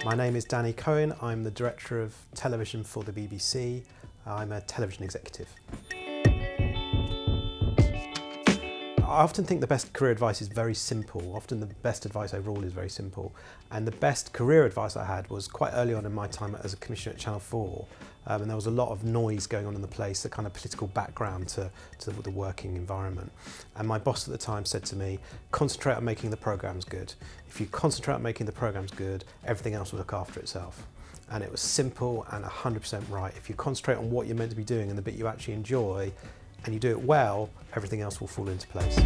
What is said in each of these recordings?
My name is Cohen. I'm the Director of Television for the BBC. I'm a television executive. I often think the best career advice is very simple. Often the best advice overall is very simple. And the best career advice I had was quite early on in my time as a commissioner at Channel 4. And there was a lot of noise going on in the place, the kind of political background to the working environment. And my boss at the time said to me, concentrate on making the programmes good. If you concentrate on making the programmes good, everything else will look after itself. And it was simple and 100% right. If you concentrate on what you're meant to be doing and the bit you actually enjoy, and you do it well, everything else will fall into place.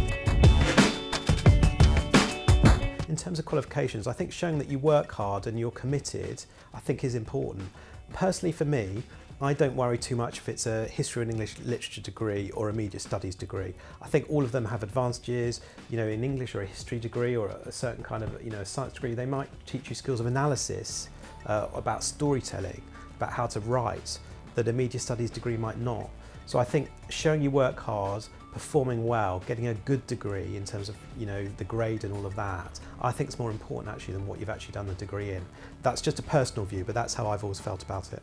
In terms of qualifications, I think showing that you work hard and you're committed, I think is important. Personally for me, I don't worry too much if it's a history and English literature degree or a media studies degree. I think all of them have advantages. You know, in English or a history degree or a certain kind of, a science degree, they might teach you skills of analysis, about storytelling, about how to write, that a media studies degree might not. So I think showing you work hard, performing well, getting a good degree in terms of the grade and all of that, I think it's more important actually than what you've actually done the degree in. That's just a personal view, but that's how I've always felt about it.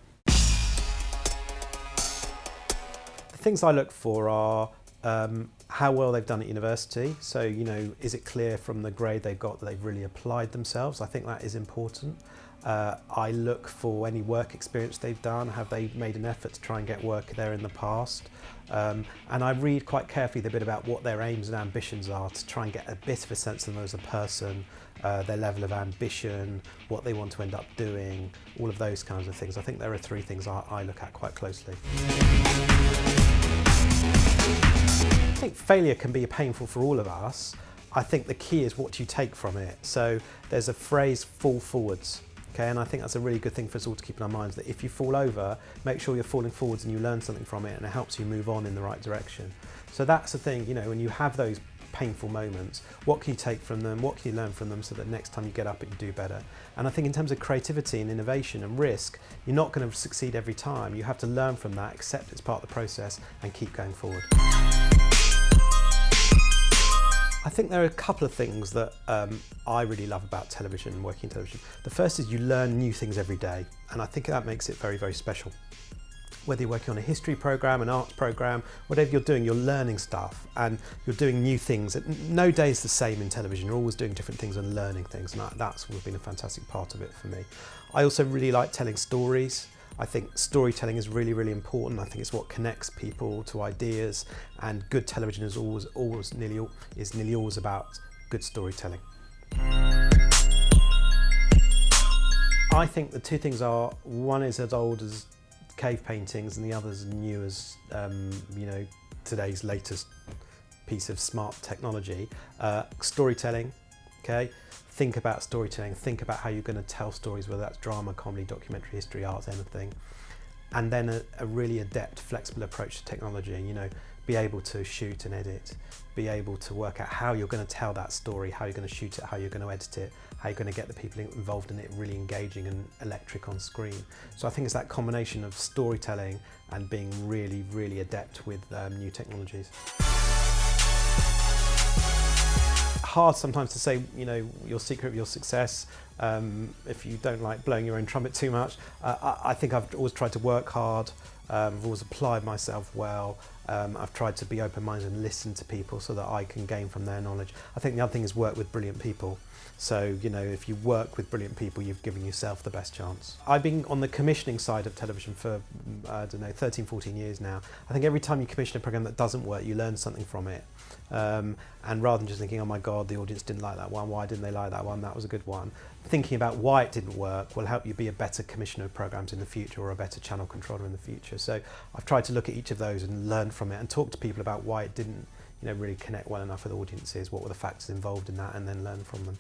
The things I look for are how well they've done at university. So, is it clear from the grade they've got that they've really applied themselves? I think that is important. I look for any work experience they've done. Have they made an effort to try and get work there in the past? And I read quite carefully the bit about what their aims and ambitions are to try and get a bit of a sense of them as a person, their level of ambition, what they want to end up doing, all of those kinds of things. I think there are three things I look at quite closely. I think failure can be painful for all of us. I think the key is what you take from it. So there's a phrase, fall forwards. Okay, and I think that's a really good thing for us all to keep in our minds, that if you fall over, make sure you're falling forwards and you learn something from it and it helps you move on in the right direction. So that's the thing, when you have those painful moments, what can you take from them, what can you learn from them so that next time you get up and you do better? And I think in terms of creativity and innovation and risk, you're not going to succeed every time. You have to learn from that, accept it's part of the process and keep going forward. I think there are a couple of things that I really love about television and working in television. The first is you learn new things every day, and I think that makes it very, very special. Whether you're working on a history programme, an arts programme, whatever you're doing, you're learning stuff and you're doing new things. No day is the same in television. You're always doing different things and learning things, and that's been a fantastic part of it for me. I also really like telling stories. I think storytelling is really, really important. I think it's what connects people to ideas, and good television is nearly always about good storytelling. I think the two things are, one is as old as cave paintings and the other is new as today's latest piece of smart technology. Storytelling, okay? Think about storytelling, think about how you're going to tell stories, whether that's drama, comedy, documentary, history, arts, anything. And then a really adept, flexible approach to technology, be able to shoot and edit, be able to work out how you're going to tell that story, how you're going to shoot it, how you're going to edit it, how you're going to get the people involved in it really engaging and electric on screen. So I think it's that combination of storytelling and being really, really adept with new technologies. Hard sometimes to say, your secret of your success, if you don't like blowing your own trumpet too much. I think I've always tried to work hard, I've always applied myself well, I've tried to be open-minded and listen to people so that I can gain from their knowledge. I think the other thing is work with brilliant people. So, if you work with brilliant people, you've given yourself the best chance. I've been on the commissioning side of television for, 13, 14 years now. I think every time you commission a programme that doesn't work, you learn something from it. And rather than just thinking, oh my God, the audience didn't like that one, why didn't they like that one, that was a good one. Thinking about why it didn't work will help you be a better commissioner of programmes in the future or a better channel controller in the future. So I've tried to look at each of those and learn from it and talk to people about why it didn't really connect well enough with audiences, what were the factors involved in that, and then learn from them.